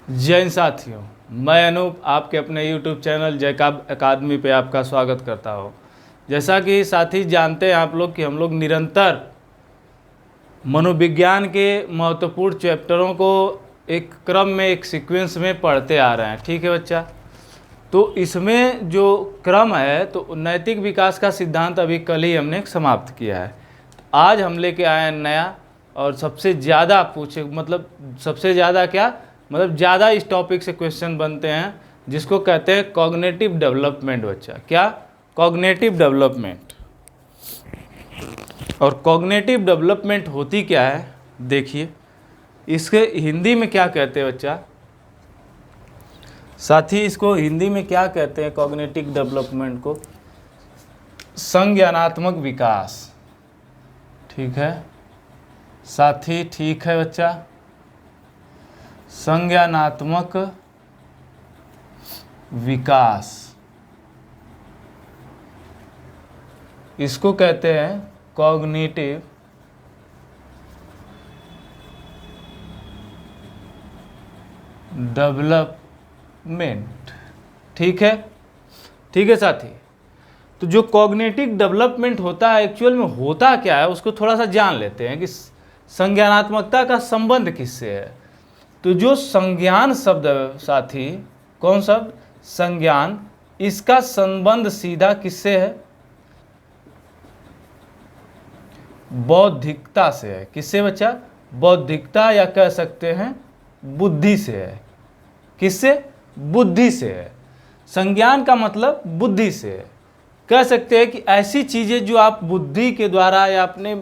जैन साथियों, मैं अनूप आपके अपने YouTube चैनल जैकब अकादमी पे आपका स्वागत करता हूँ। जैसा कि साथी जानते हैं आप लोग कि हम लोग निरंतर मनोविज्ञान के महत्वपूर्ण चैप्टरों को एक क्रम में, एक सीक्वेंस में पढ़ते आ रहे हैं। ठीक है बच्चा, तो इसमें जो क्रम है तो नैतिक विकास का सिद्धांत अभी कल ही हमने समाप्त किया है। आज हम लेके आए हैं नया और सबसे ज़्यादा पूछे, मतलब सबसे ज़्यादा क्या, मतलब ज़्यादा इस टॉपिक से क्वेश्चन बनते हैं, जिसको कहते हैं कॉग्निटिव डेवलपमेंट। बच्चा क्या, कॉग्निटिव डेवलपमेंट। और कॉग्निटिव डेवलपमेंट होती क्या है, देखिए इसके हिंदी में क्या कहते हैं बच्चा, साथी इसको हिंदी में क्या कहते हैं कॉग्निटिव डेवलपमेंट को, संज्ञानात्मक विकास। ठीक है साथी, ठीक है बच्चा, संज्ञानात्मक विकास इसको कहते हैं कॉग्निटिव डेवलपमेंट। ठीक है, ठीक है साथी। तो जो कॉग्निटिव डेवलपमेंट होता है एक्चुअल में होता क्या है उसको थोड़ा सा जान लेते हैं कि संज्ञानात्मकता का संबंध किससे है। तो जो संज्ञान शब्द है साथी, कौन शब्द, संज्ञान, इसका संबंध सीधा किससे है, बौद्धिकता से है। किससे बच्चा, बौद्धिकता, या कह सकते हैं बुद्धि से है। किससे, बुद्धि से है। संज्ञान का मतलब बुद्धि से है। कह सकते हैं कि ऐसी चीज़ें जो आप बुद्धि के द्वारा या अपने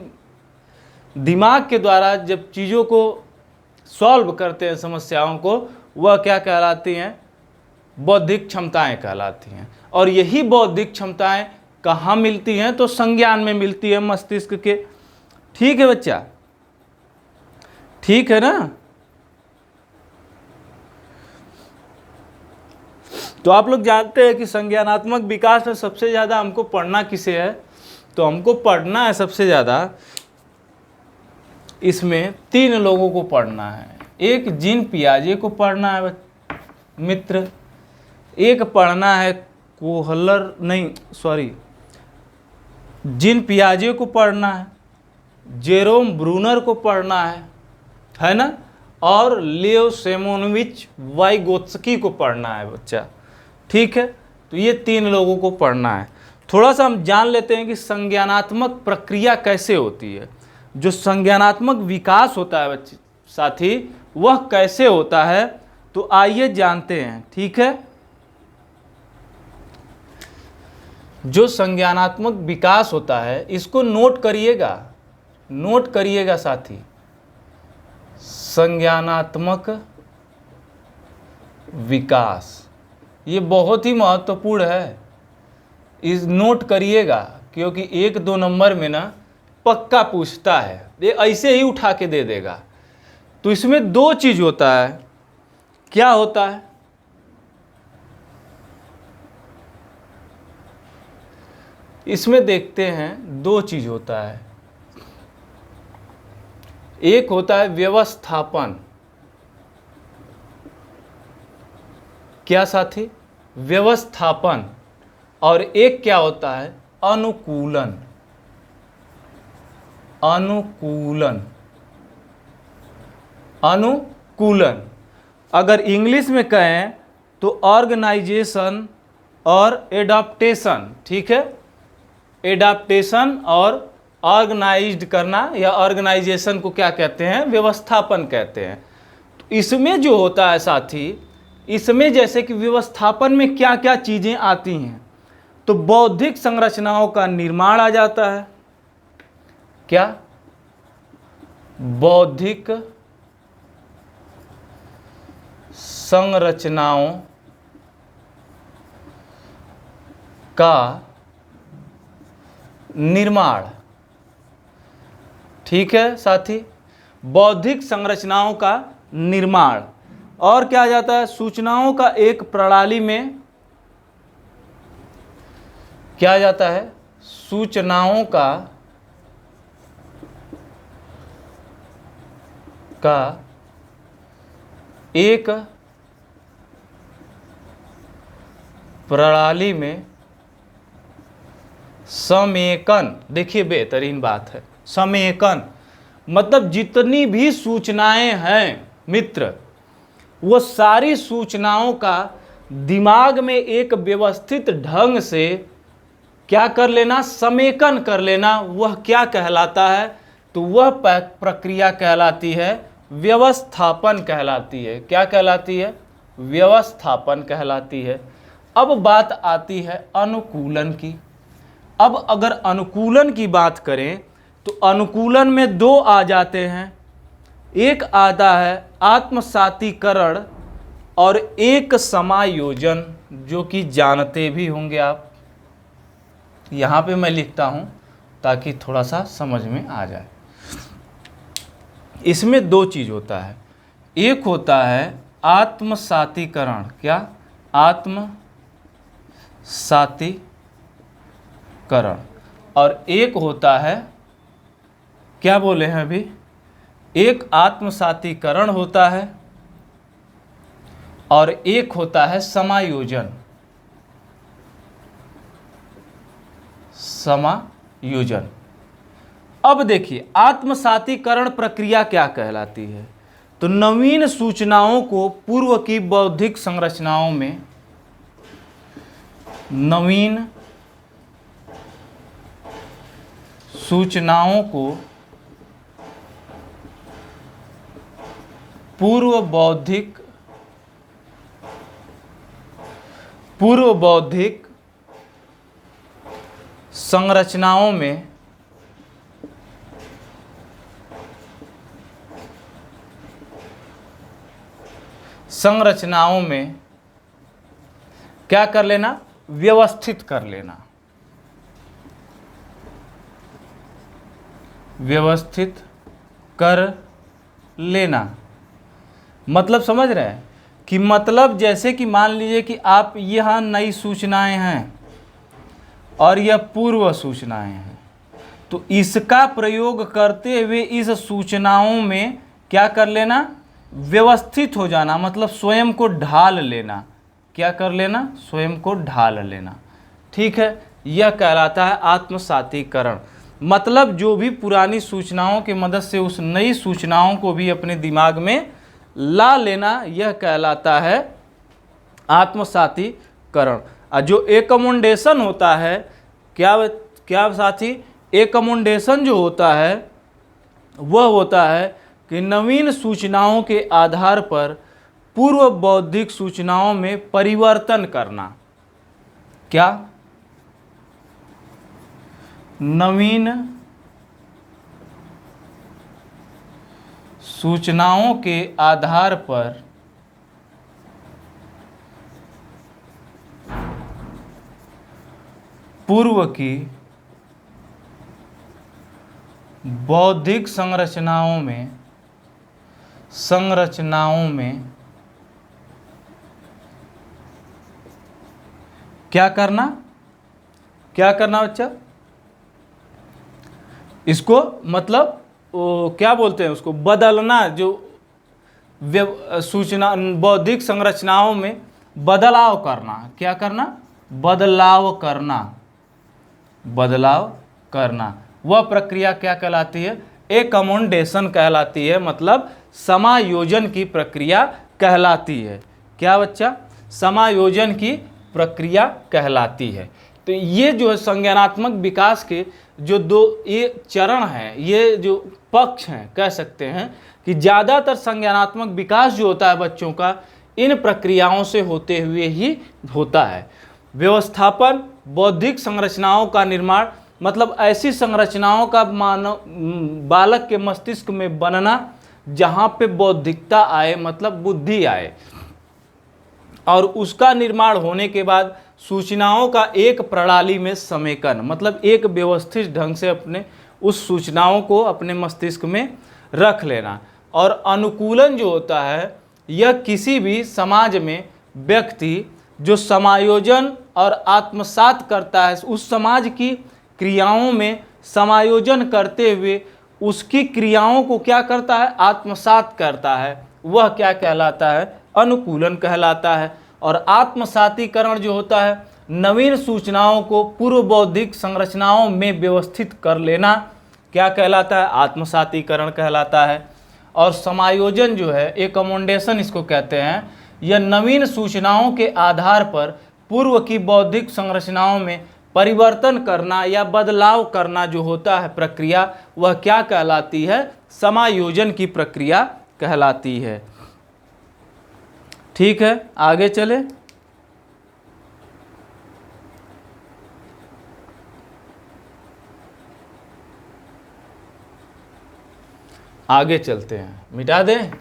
दिमाग के द्वारा जब चीज़ों को सॉल्व करते हैं, समस्याओं को, वह क्या कहलाती हैं, बौद्धिक क्षमताएं कहलाती हैं। और यही बौद्धिक क्षमताएं कहाँ मिलती हैं, तो संज्ञान में मिलती है, मस्तिष्क के। ठीक है बच्चा, ठीक है ना। तो आप लोग जानते हैं कि संज्ञानात्मक विकास में सबसे ज़्यादा हमको पढ़ना किसे है, तो हमको पढ़ना है सबसे ज़्यादा, इसमें 3 लोगों को पढ़ना है। एक जीन पियाजे को पढ़ना है मित्र, एक पढ़ना है जीन पियाजे को पढ़ना है, जेरोम ब्रूनर को पढ़ना है ना, और लियो सेमोनोविच वाइगोत्स्की को पढ़ना है बच्चा। ठीक है, तो ये 3 लोगों को पढ़ना है। थोड़ा सा हम जान लेते हैं कि संज्ञानात्मक प्रक्रिया कैसे होती है, जो संज्ञानात्मक विकास होता है बच्चे साथी, वह कैसे होता है, तो आइए जानते हैं। ठीक है, जो संज्ञानात्मक विकास होता है इसको नोट करिएगा, नोट करिएगा साथी, संज्ञानात्मक विकास, ये बहुत ही महत्वपूर्ण है, इस नोट करिएगा, क्योंकि 1-2 नंबर में ना पक्का पूछता है, ये ऐसे ही उठा के दे देगा। तो इसमें 2 चीज होता है, क्या होता है, इसमें देखते हैं 2 चीज होता है। एक होता है व्यवस्थापन, क्या साथी, व्यवस्थापन, और एक क्या होता है, अनुकूलन। अनुकूलन, अनुकूलन, अगर इंग्लिश में कहें तो ऑर्गेनाइजेशन और एडाप्टेशन। ठीक है, एडाप्टेशन और ऑर्गेनाइज्ड करना, या ऑर्गेनाइजेशन को क्या कहते हैं, व्यवस्थापन कहते हैं। तो इसमें जो होता है साथी, इसमें जैसे कि व्यवस्थापन में क्या क्या चीज़ें आती हैं, तो बौद्धिक संरचनाओं का निर्माण आ जाता है। क्या, बौद्धिक संरचनाओं का निर्माण। ठीक है साथी, बौद्धिक संरचनाओं का निर्माण, और क्या आ जाता है, सूचनाओं का एक प्रणाली में क्या आ जाता है, सूचनाओं का एक प्रणाली में समेकन, देखिए बेहतरीन बात है, समेकन मतलब जितनी भी सूचनाएं हैं मित्र, वो सारी सूचनाओं का दिमाग में एक व्यवस्थित ढंग से क्या कर लेना, समेकन कर लेना, वह क्या कहलाता है, तो वह प्रक्रिया कहलाती है व्यवस्थापन कहलाती है। क्या कहलाती है, व्यवस्थापन कहलाती है। अब बात आती है अनुकूलन की। अब अगर अनुकूलन की बात करें तो अनुकूलन में दो आ जाते हैं, एक आता है आत्मसातीकरण और एक समायोजन, जो कि जानते भी होंगे आप। यहाँ पे मैं लिखता हूँ ताकि थोड़ा सा समझ में आ जाए। इसमें दो चीज़ होता है, एक होता है आत्मसातीकरण, क्या, आत्मसातीकरण, और एक होता है, क्या बोले हैं अभी, एक आत्मसातीकरण होता है और एक होता है समायोजन। समायोजन। अब देखिए आत्मसातीकरण प्रक्रिया क्या कहलाती है, तो नवीन सूचनाओं को पूर्व की बौद्धिक संरचनाओं में, नवीन सूचनाओं को पूर्व बौद्धिक संरचनाओं में क्या कर लेना, व्यवस्थित कर लेना, व्यवस्थित कर लेना। मतलब समझ रहे हैं कि मतलब जैसे कि मान लीजिए कि आप यहाँ नई सूचनाएं हैं और यह पूर्व सूचनाएं हैं, तो इसका प्रयोग करते हुए इस सूचनाओं में क्या कर लेना, व्यवस्थित हो जाना, मतलब स्वयं को ढाल लेना। क्या कर लेना, स्वयं को ढाल लेना। ठीक है, यह कहलाता है आत्मसातीकरण। मतलब जो भी पुरानी सूचनाओं की मदद से उस नई सूचनाओं को भी अपने दिमाग में ला लेना, यह कहलाता है आत्मसातीकरण। और जो एकमोडेशन होता है, क्या साथी, एकमोडेशन जो होता है वह होता है कि नवीन सूचनाओं के आधार पर पूर्व बौद्धिक सूचनाओं में परिवर्तन करना। क्या, नवीन सूचनाओं के आधार पर पूर्व की बौद्धिक संरचनाओं में क्या करना बच्चा, इसको मतलब क्या बोलते हैं उसको, बदलना। जो सूचना बौद्धिक संरचनाओं में बदलाव करना। क्या करना, बदलाव करना। वह प्रक्रिया क्या कहलाती है, एकमोडेशन कहलाती है, मतलब समायोजन की प्रक्रिया कहलाती है। क्या बच्चा, समायोजन की प्रक्रिया कहलाती है। तो ये जो है संज्ञानात्मक विकास के जो दो ये चरण हैं, ये जो पक्ष हैं, कह सकते हैं कि ज़्यादातर संज्ञानात्मक विकास जो होता है बच्चों का, इन प्रक्रियाओं से होते हुए ही होता है। व्यवस्थापन, बौद्धिक संरचनाओं का निर्माण, मतलब ऐसी संरचनाओं का मानव बालक के मस्तिष्क में बनना जहाँ पे बौद्धिकता आए, मतलब बुद्धि आए, और उसका निर्माण होने के बाद सूचनाओं का एक प्रणाली में समेकन, मतलब एक व्यवस्थित ढंग से अपने उस सूचनाओं को अपने मस्तिष्क में रख लेना। और अनुकूलन जो होता है, यह किसी भी समाज में व्यक्ति जो समायोजन और आत्मसात करता है, उस समाज की क्रियाओं में समायोजन करते हुए उसकी क्रियाओं को क्या करता है, आत्मसात करता है, वह क्या कहलाता है, अनुकूलन कहलाता है। और आत्मसातीकरण जो होता है नवीन सूचनाओं को पूर्व बौद्धिक संरचनाओं में व्यवस्थित कर लेना, क्या कहलाता है? आत्मसातीकरण कहलाता है। और समायोजन जो है, एकमोडेशन इसको कहते हैं, यह नवीन सूचनाओं के आधार पर पूर्व की बौद्धिक संरचनाओं में परिवर्तन करना या बदलाव करना जो होता है प्रक्रिया, वह क्या कहलाती है? समायोजन की प्रक्रिया कहलाती है। ठीक है, आगे चले। आगे चलते हैं, मिटा दें।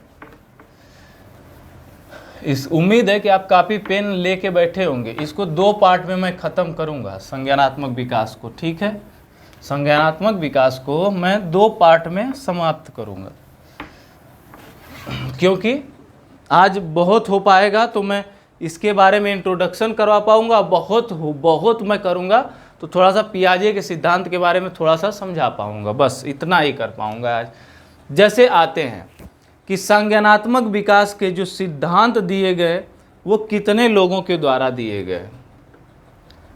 इस उम्मीद है कि आप कापी पेन लेके बैठे होंगे। इसको 2 पार्ट में मैं ख़त्म करूंगा, संज्ञानात्मक विकास को। ठीक है, संज्ञानात्मक विकास को मैं 2 पार्ट में समाप्त करूंगा, क्योंकि आज बहुत हो पाएगा तो मैं इसके बारे में इंट्रोडक्शन करवा पाऊंगा। बहुत मैं करूंगा तो थोड़ा सा पियाजे के सिद्धांत के बारे में थोड़ा सा समझा पाऊंगा, बस इतना ही कर पाऊंगा आज। जैसे आते हैं कि संज्ञानात्मक विकास के जो सिद्धांत दिए गए वो कितने लोगों के द्वारा दिए गए?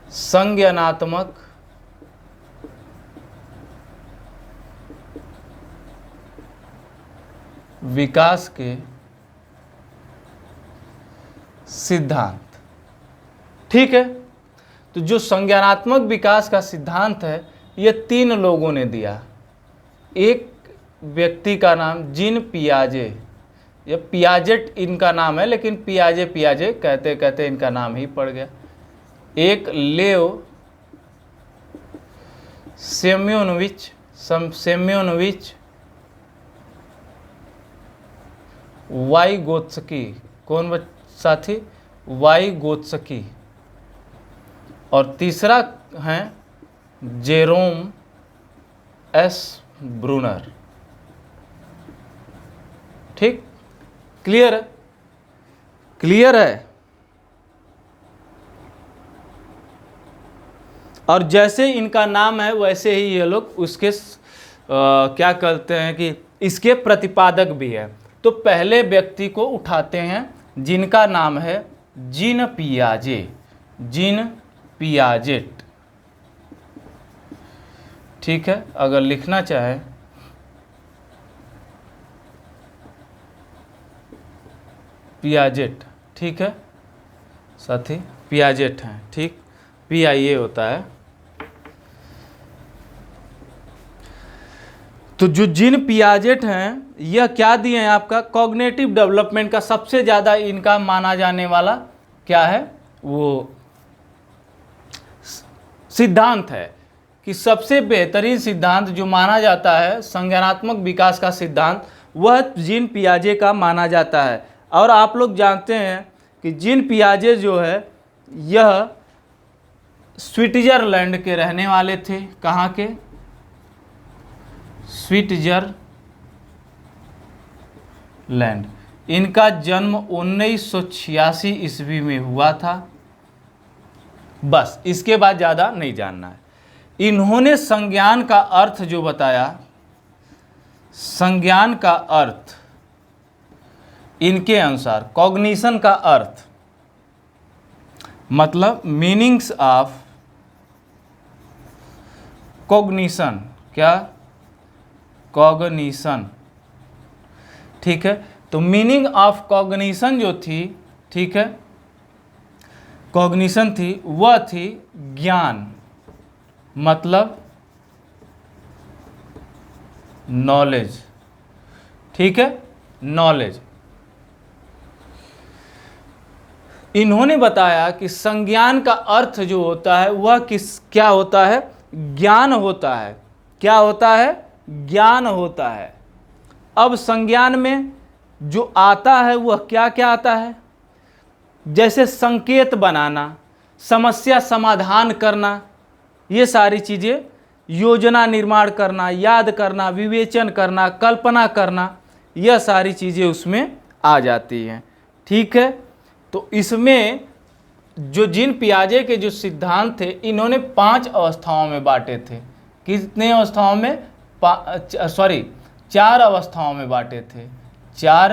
संज्ञानात्मक विकास के सिद्धांत, ठीक है। तो जो संज्ञानात्मक विकास का सिद्धांत है ये 3 लोगों ने दिया। एक व्यक्ति का नाम जीन पियाजे, या पियाजेट इनका नाम है, लेकिन पियाजे कहते कहते इनका नाम ही पड़ गया। एक लेओ सेम्योनोविच वाइगोत्स्की, कौन साथी? वाइगोत्स्की। और तीसरा है जेरोम एस ब्रूनर। ठीक, क्लियर है? क्लियर है। और जैसे इनका नाम है वैसे ही ये लोग उसके क्या कहते हैं कि इसके प्रतिपादक भी है। तो पहले व्यक्ति को उठाते हैं जिनका नाम है जीन पियाजेट। ठीक है, अगर लिखना चाहे पियाजेट, ठीक है साथी, पियाजेट हैं, ठीक, PIA होता है। तो जो जीन पियाजेट हैं यह क्या दिए हैं आपका? कॉग्निटिव डेवलपमेंट का सबसे ज़्यादा इनका माना जाने वाला क्या है? वो सिद्धांत है कि सबसे बेहतरीन सिद्धांत जो माना जाता है संज्ञानात्मक विकास का सिद्धांत, वह जीन पियाजे का माना जाता है। और आप लोग जानते हैं कि जीन पियाजे जो है यह स्विट्जरलैंड के रहने वाले थे। कहाँ के? स्विट्जरलैंड। इनका जन्म 1986 ईस्वी में हुआ था। बस, इसके बाद ज़्यादा नहीं जानना है। इन्होंने संज्ञान का अर्थ जो बताया, संज्ञान का अर्थ इनके अनुसार कॉग्निशन का अर्थ मतलब मीनिंग्स ऑफ कॉग्निशन, क्या? कॉग्निशन, ठीक है। तो मीनिंग ऑफ कॉग्निशन जो थी, ठीक है, कॉग्निशन थी, वह थी ज्ञान, मतलब नॉलेज, ठीक है, नॉलेज। इन्होंने बताया कि संज्ञान का अर्थ जो होता है वह क्या होता है? ज्ञान होता है। क्या होता है? ज्ञान होता है। अब संज्ञान में जो आता है वह क्या क्या आता है? जैसे संकेत बनाना, समस्या समाधान करना, ये सारी चीज़ें, योजना निर्माण करना, याद करना, विवेचन करना, कल्पना करना, यह सारी चीज़ें उसमें आ जाती हैं। ठीक है, तो इसमें जो जीन पियाजे के जो सिद्धांत थे इन्होंने 5 अवस्थाओं में बांटे थे। कितने अवस्थाओं में? 4 अवस्थाओं में बांटे थे। 4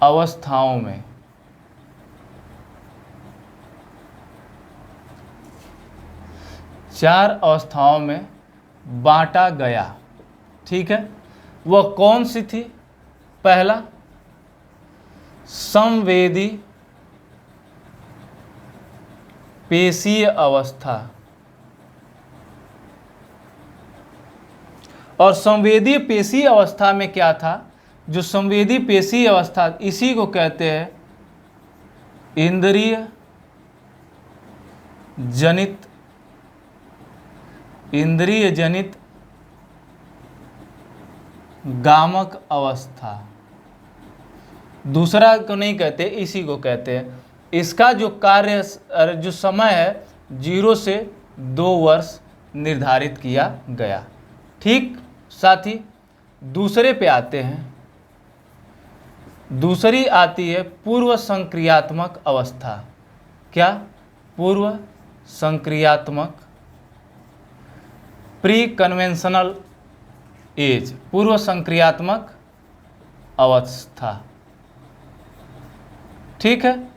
अवस्थाओं में चार अवस्थाओं में बांटा गया। ठीक है, वह कौन सी थी? पहला, संवेदी पेशीय अवस्था। और संवेदी पेशीय अवस्था में क्या था? जो संवेदी पेशीय अवस्था, इसी को कहते हैं इंद्रिय जनित गामक अवस्था। दूसरा को नहीं कहते, इसी को कहते हैं। इसका जो कार्य, जो समय है, 0 से 2 वर्ष निर्धारित किया गया। ठीक साथी, दूसरे पे आते हैं। दूसरी आती है पूर्व संक्रियात्मक अवस्था। क्या? पूर्व संक्रियात्मक, प्री कन्वेंशनल एज, पूर्व संक्रियात्मक अवस्था। ठीक है,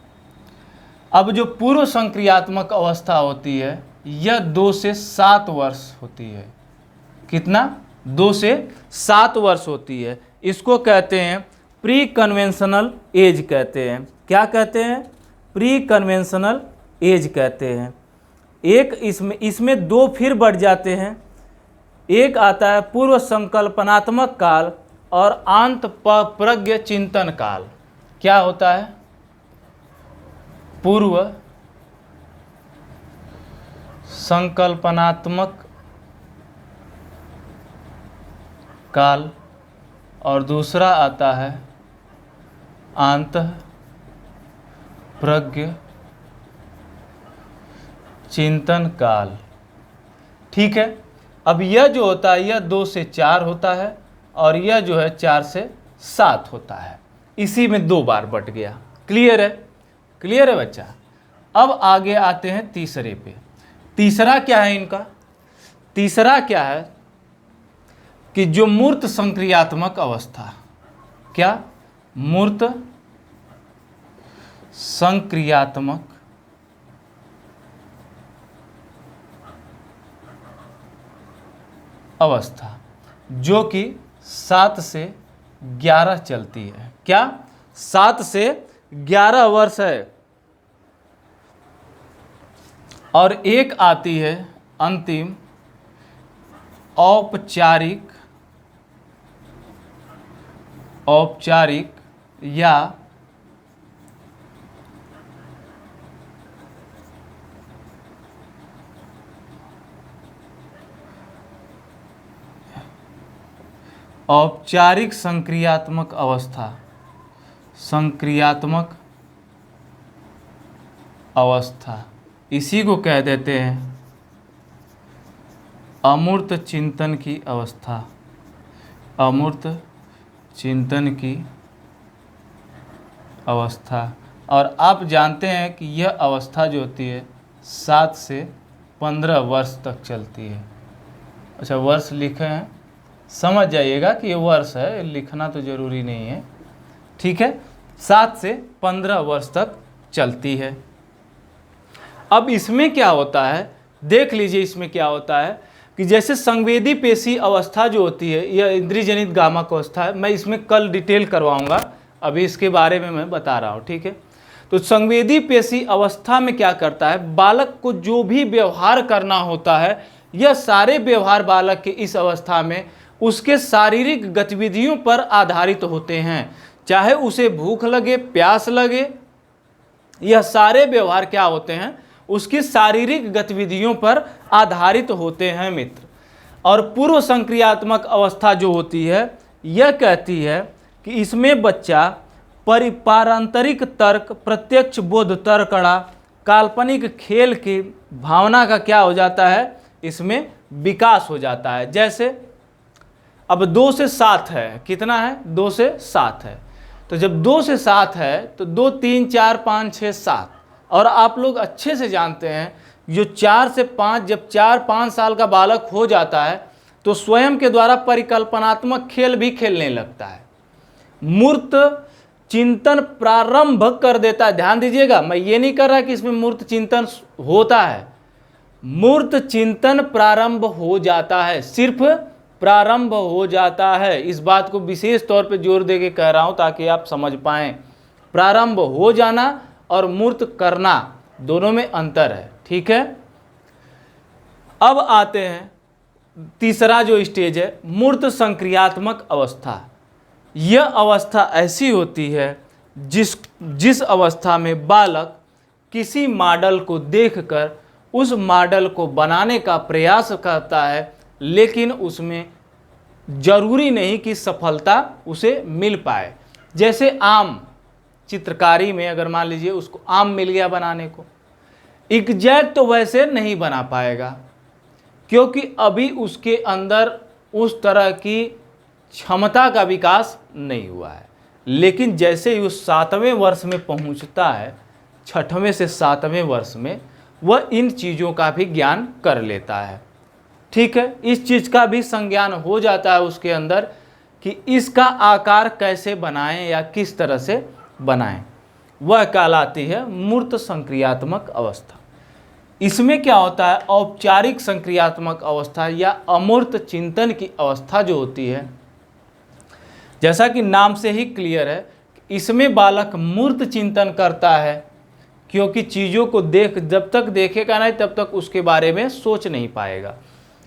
अब जो पूर्व संक्रियात्मक अवस्था होती है यह 2 से 7 वर्ष होती है। कितना? 2 से 7 वर्ष होती है। इसको कहते हैं प्री कन्वेंशनल एज कहते हैं। क्या कहते हैं? प्री कन्वेंशनल एज कहते हैं। एक इसमें 2 फिर बढ़ जाते हैं। एक आता है पूर्व संकल्पनात्मक काल और आंत प्रज्ञ चिंतन काल। क्या होता है? पूर्व संकल्पनात्मक काल और दूसरा आता है आंतः प्रज्ञ चिंतन काल। ठीक है, अब यह जो होता है यह 2 से 4 होता है और यह जो है 4 से 7 होता है। इसी में 2 बार बट गया। क्लियर है? क्लियर है बच्चा? अब आगे आते हैं तीसरे पे। तीसरा क्या है इनका? तीसरा क्या है कि जो मूर्त संक्रियात्मक अवस्था। क्या? मूर्त संक्रियात्मक अवस्था, जो कि 7 से 11 चलती है। क्या? 7 से 11 वर्ष है। और एक आती है अंतिम औपचारिक या औपचारिक संक्रियात्मक अवस्था। संक्रियात्मक अवस्था, इसी को कह देते हैं अमूर्त चिंतन की अवस्था। अमूर्त चिंतन की अवस्था। और आप जानते हैं कि यह अवस्था जो होती है 7 से 15 वर्ष तक चलती है। अच्छा, वर्ष लिखे हैं, समझ जाइएगा कि ये वर्ष है, लिखना तो ज़रूरी नहीं है। ठीक है, 7 से 15 वर्ष तक चलती है। अब इसमें क्या होता है, देख लीजिए इसमें क्या होता है कि जैसे संवेदी पेशी अवस्था जो होती है यह इंद्रिय जनित गामक अवस्था है। मैं इसमें कल डिटेल करवाऊंगा, अभी इसके बारे में मैं बता रहा हूँ। ठीक है, तो संवेदी पेशी अवस्था में क्या करता है, बालक को जो भी व्यवहार करना होता है यह सारे व्यवहार बालक के इस अवस्था में उसके शारीरिक गतिविधियों पर आधारित होते हैं। चाहे उसे भूख लगे, प्यास लगे, यह सारे व्यवहार क्या होते हैं, उसकी शारीरिक गतिविधियों पर आधारित होते हैं मित्र। और पूर्व संक्रियात्मक अवस्था जो होती है यह कहती है कि इसमें बच्चा पारंपरिक तर्क, प्रत्यक्ष बोध तर्कड़ा, काल्पनिक खेल की भावना का क्या हो जाता है, इसमें विकास हो जाता है। जैसे अब 2 से 7 है, कितना है, 2 से 7 है। तो जब 2 से 7 है तो 2, 3, 4, 5, 6, 7। और आप लोग अच्छे से जानते हैं जो 4 से 5, जब 4-5 साल का बालक हो जाता है तो स्वयं के द्वारा परिकल्पनात्मक खेल भी खेलने लगता है। मूर्त चिंतन प्रारंभ कर देता है। ध्यान दीजिएगा, मैं ये नहीं कर रहा कि इसमें मूर्त चिंतन होता है, मूर्त चिंतन प्रारंभ हो जाता है, सिर्फ प्रारंभ हो जाता है। इस बात को विशेष तौर पे जोर दे के कह रहा हूं ताकि आप समझ पाएं। प्रारंभ हो जाना और मूर्त करना दोनों में अंतर है, ठीक है। अब आते हैं तीसरा जो स्टेज है, मूर्त संक्रियात्मक अवस्था। यह अवस्था ऐसी होती है जिस अवस्था में बालक किसी मॉडल को देखकर उस मॉडल को बनाने का प्रयास करता है, लेकिन उसमें जरूरी नहीं कि सफलता उसे मिल पाए। जैसे आम चित्रकारी में अगर मान लीजिए उसको आम मिल गया बनाने को, एग्जैक्ट तो वैसे नहीं बना पाएगा क्योंकि अभी उसके अंदर उस तरह की क्षमता का विकास नहीं हुआ है। लेकिन जैसे ही उस 7वें वर्ष में पहुंचता है, 6वें से 7वें वर्ष में, वह इन चीज़ों का भी ज्ञान कर लेता है, ठीक है। इस चीज़ का भी संज्ञान हो जाता है उसके अंदर कि इसका आकार कैसे बनाएं या किस तरह से बनाएं। वह कहलाती है मूर्त संक्रियात्मक अवस्था। इसमें क्या होता है, औपचारिक संक्रियात्मक अवस्था या अमूर्त चिंतन की अवस्था जो होती है, जैसा कि नाम से ही क्लियर है, इसमें बालक मूर्त चिंतन करता है क्योंकि चीज़ों को जब तक देखेगा नहीं तब तक उसके बारे में सोच नहीं पाएगा।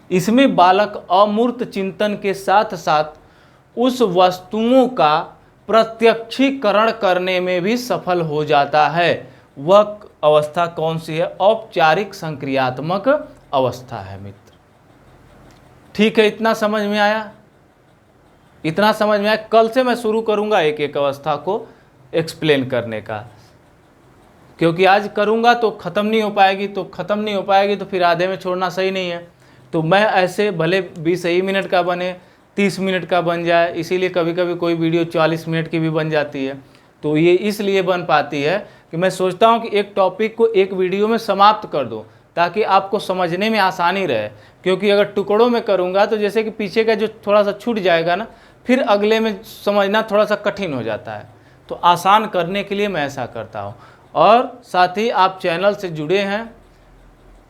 इसमें बालक अमूर्त चिंतन के साथ साथ उस वस्तुओं का प्रत्यक्षीकरण करने में भी सफल हो जाता है। वह अवस्था कौन सी है? औपचारिक संक्रियात्मक अवस्था है मित्र, ठीक है। इतना समझ में आया? इतना समझ में आया? कल से मैं शुरू करूंगा एक एक अवस्था को एक्सप्लेन करने का, क्योंकि आज करूंगा तो ख़त्म नहीं हो पाएगी, तो फिर आधे में छोड़ना सही नहीं है। तो मैं ऐसे भले 20 ही मिनट का बने, 30 मिनट का बन जाए, इसीलिए कभी कभी कोई वीडियो 40 मिनट की भी बन जाती है। तो ये इसलिए बन पाती है कि मैं सोचता हूँ कि एक टॉपिक को एक वीडियो में समाप्त कर दूँ ताकि आपको समझने में आसानी रहे। क्योंकि अगर टुकड़ों में करूँगा तो जैसे कि पीछे का जो थोड़ा सा छूट जाएगा ना, फिर अगले में समझना थोड़ा सा कठिन हो जाता है। तो आसान करने के लिए मैं ऐसा करता हूँ। और साथ ही आप चैनल से जुड़े हैं,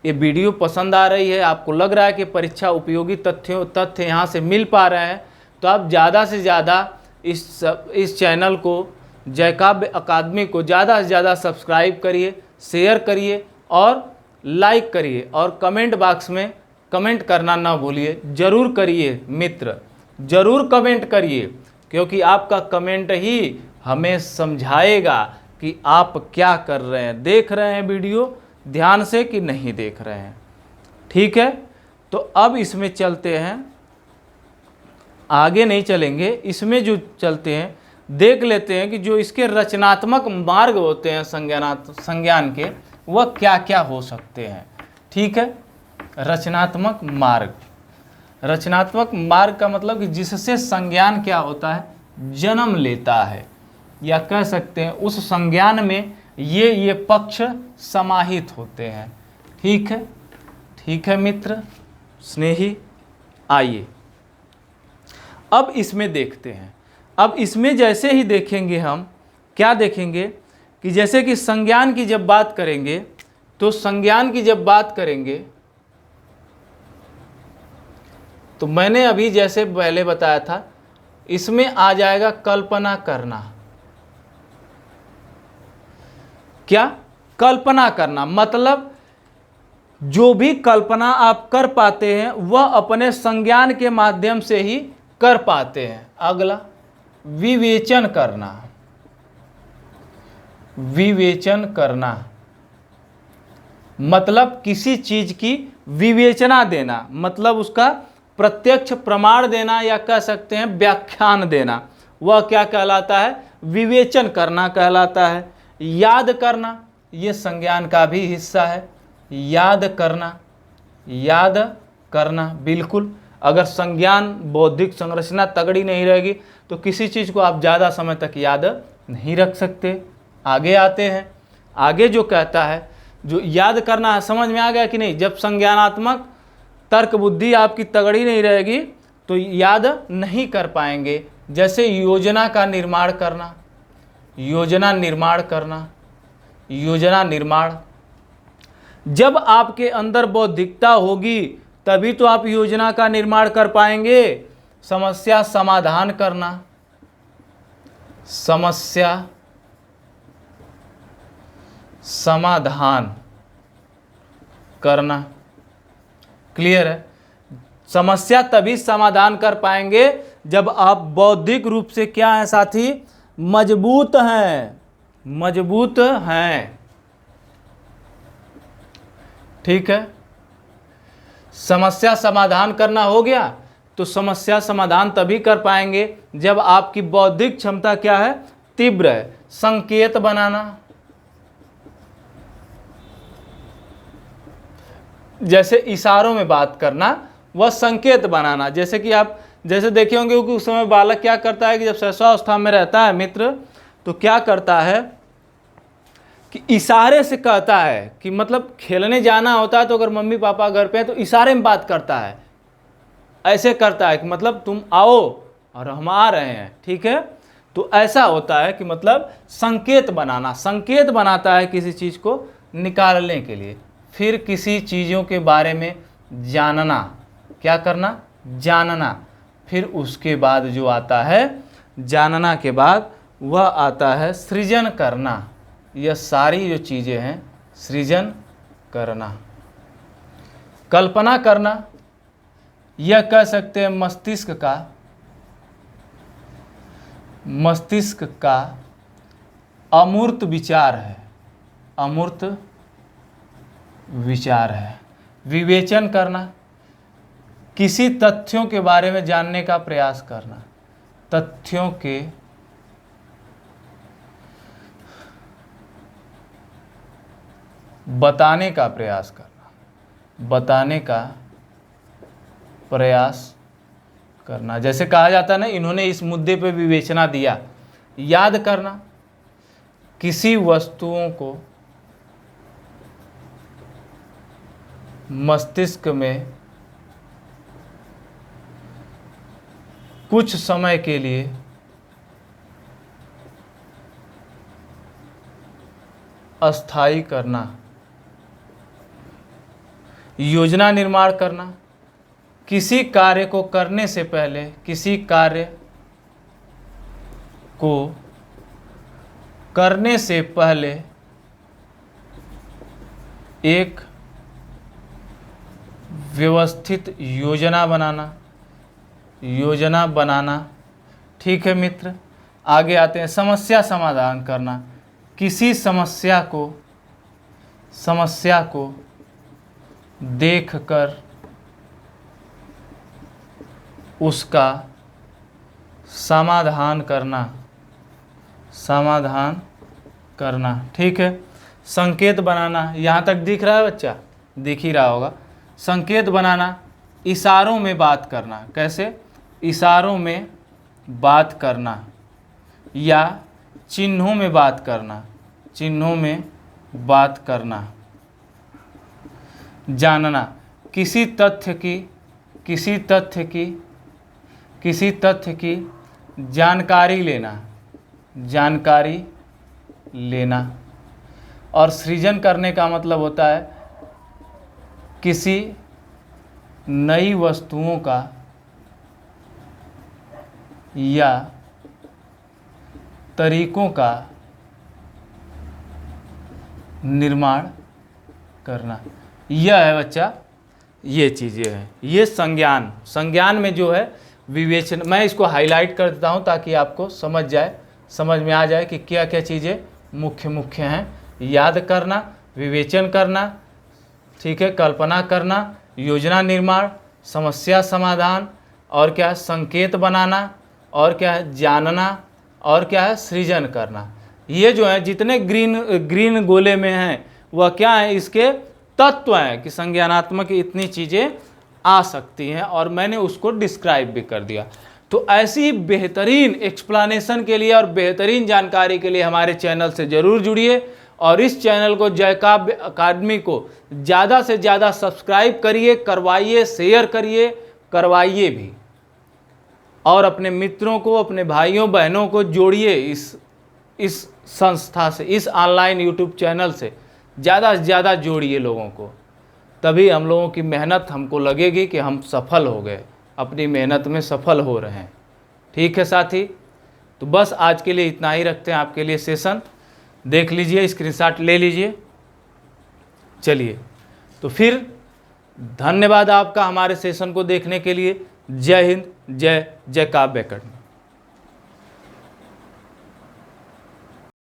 ये वीडियो पसंद आ रही है, आपको लग रहा है कि परीक्षा उपयोगी तथ्य यहाँ से मिल पा रहे हैं, तो आप ज़्यादा से ज़्यादा इस चैनल को, जयकाव्य अकादमी को ज़्यादा से ज़्यादा सब्सक्राइब करिए, शेयर करिए और लाइक करिए, और कमेंट बॉक्स में कमेंट करना ना भूलिए। ज़रूर करिए मित्र, ज़रूर कमेंट करिए, क्योंकि आपका कमेंट ही हमें समझाएगा कि आप क्या कर रहे हैं, देख रहे हैं वीडियो ध्यान से कि नहीं देख रहे हैं, ठीक है। तो अब इसमें चलते हैं, आगे नहीं चलेंगे, इसमें जो चलते हैं देख लेते हैं कि जो इसके रचनात्मक मार्ग होते हैं संज्ञान के, वह क्या क्या हो सकते हैं, ठीक है। रचनात्मक मार्ग का मतलब कि जिससे संज्ञान क्या होता है, जन्म लेता है, या कह सकते हैं उस संज्ञान में ये पक्ष समाहित होते हैं, ठीक है मित्र स्नेही। आइए अब इसमें देखते हैं। अब इसमें जैसे ही देखेंगे हम क्या देखेंगे कि जैसे कि संज्ञान की जब बात करेंगे तो मैंने अभी जैसे पहले बताया था, इसमें आ जाएगा कल्पना करना। क्या? कल्पना करना, मतलब जो भी कल्पना आप कर पाते हैं वह अपने संज्ञान के माध्यम से ही कर पाते हैं। अगला विवेचन करना मतलब किसी चीज की विवेचना देना, मतलब उसका प्रत्यक्ष प्रमाण देना, या कह सकते हैं व्याख्यान देना। वह क्या कहलाता है? विवेचन करना कहलाता है। याद करना ये संज्ञान का भी हिस्सा है। याद करना बिल्कुल। अगर संज्ञान बौद्धिक संरचना तगड़ी नहीं रहेगी तो किसी चीज़ को आप ज़्यादा समय तक याद नहीं रख सकते। आगे आते हैं, आगे जो कहता है, जो याद करना है, समझ में आ गया कि नहीं? जब संज्ञानात्मक तर्क बुद्धि आपकी तगड़ी नहीं रहेगी तो याद नहीं कर पाएंगे। जैसे योजना का निर्माण करना, योजना निर्माण करना, योजना निर्माण। जब आपके अंदर बौद्धिकता होगी तभी तो आप योजना का निर्माण कर पाएंगे। समस्या समाधान करना, समस्या समाधान करना, क्लियर है। समस्या तभी समाधान कर पाएंगे जब आप बौद्धिक रूप से क्या हैं साथी, मजबूत हैं, मजबूत हैं, ठीक है। समस्या समाधान करना हो गया तो समस्या समाधान तभी कर पाएंगे जब आपकी बौद्धिक क्षमता क्या है, तीव्र है। संकेत बनाना, जैसे इशारों में बात करना, वह संकेत बनाना। जैसे कि आप जैसे देखे होंगे कि उस समय बालक क्या करता है कि जब शैशवावस्था में रहता है मित्र, तो क्या करता है कि इशारे से कहता है कि मतलब खेलने जाना होता है तो अगर मम्मी पापा घर पे हैं तो इशारे में बात करता है, ऐसे करता है कि मतलब तुम आओ और हम आ रहे हैं, ठीक है। तो ऐसा होता है कि मतलब संकेत बनाना, संकेत बनाता है किसी चीज़ को निकालने के लिए। फिर किसी चीज़ों के बारे में जानना, क्या करना, जानना। फिर उसके बाद जो आता है, जानना के बाद वह आता है सृजन करना। यह सारी जो चीज़ें हैं, सृजन करना, कल्पना करना, यह कह सकते हैं मस्तिष्क का अमूर्त विचार है, अमूर्त विचार है। विवेचन करना, किसी तथ्यों के बारे में जानने का प्रयास करना, तथ्यों के बताने का प्रयास करना, बताने का प्रयास करना। जैसे कहा जाता है ना, इन्होंने इस मुद्दे पर विवेचना दिया। याद करना, किसी वस्तुओं को मस्तिष्क में कुछ समय के लिए अस्थायी करना। योजना निर्माण करना, किसी कार्य को करने से पहले, किसी कार्य को करने से पहले एक व्यवस्थित योजना बनाना, योजना बनाना, ठीक है मित्र। आगे आते हैं, समस्या समाधान करना, किसी समस्या को देखकर उसका समाधान करना, समाधान करना, ठीक है। संकेत बनाना, यहाँ तक दिख रहा है बच्चा, दिख ही रहा होगा। संकेत बनाना, इशारों में बात करना, कैसे, इशारों में बात करना या चिन्हों में बात करना, चिन्हों में बात करना। जानना, किसी तथ्य की जानकारी लेना, जानकारी लेना। और सृजन करने का मतलब होता है किसी नई वस्तुओं का या तरीकों का निर्माण करना। यह है बच्चा, ये चीज़ें हैं, ये संज्ञान। संज्ञान में जो है विवेचन, मैं इसको हाईलाइट कर देता हूँ ताकि आपको समझ में आ जाए कि क्या क्या चीज़ें मुख्य हैं। याद करना, विवेचन करना, ठीक है, कल्पना करना, योजना निर्माण, समस्या समाधान, और क्या है, संकेत बनाना, और क्या है, जानना, और क्या है, सृजन करना। ये जो है जितने ग्रीन गोले में हैं वह क्या है, इसके तत्व हैं कि संज्ञानात्मक इतनी चीज़ें आ सकती हैं, और मैंने उसको डिस्क्राइब भी कर दिया। तो ऐसी बेहतरीन एक्सप्लेनेशन के लिए और बेहतरीन जानकारी के लिए हमारे चैनल से ज़रूर जुड़िए, और इस चैनल को जय काव्य अकादमी को ज़्यादा से ज़्यादा सब्सक्राइब करिए, करवाइए, शेयर करिए, करवाइए भी, और अपने मित्रों को, अपने भाइयों बहनों को जोड़िए इस इस संस्था से, इस ऑनलाइन यूट्यूब चैनल से ज़्यादा जोड़िए लोगों को, तभी हम लोगों की मेहनत हमको लगेगी कि हम सफल हो गए, अपनी मेहनत में सफल हो रहे हैं। ठीक है साथी, तो बस आज के लिए इतना ही रखते हैं आपके लिए सेशन। देख लीजिए, स्क्रीनशॉट ले लीजिए। चलिए, तो फिर धन्यवाद आपका हमारे सेशन को देखने के लिए। जय हिंद, जय काव्य अकेडमी।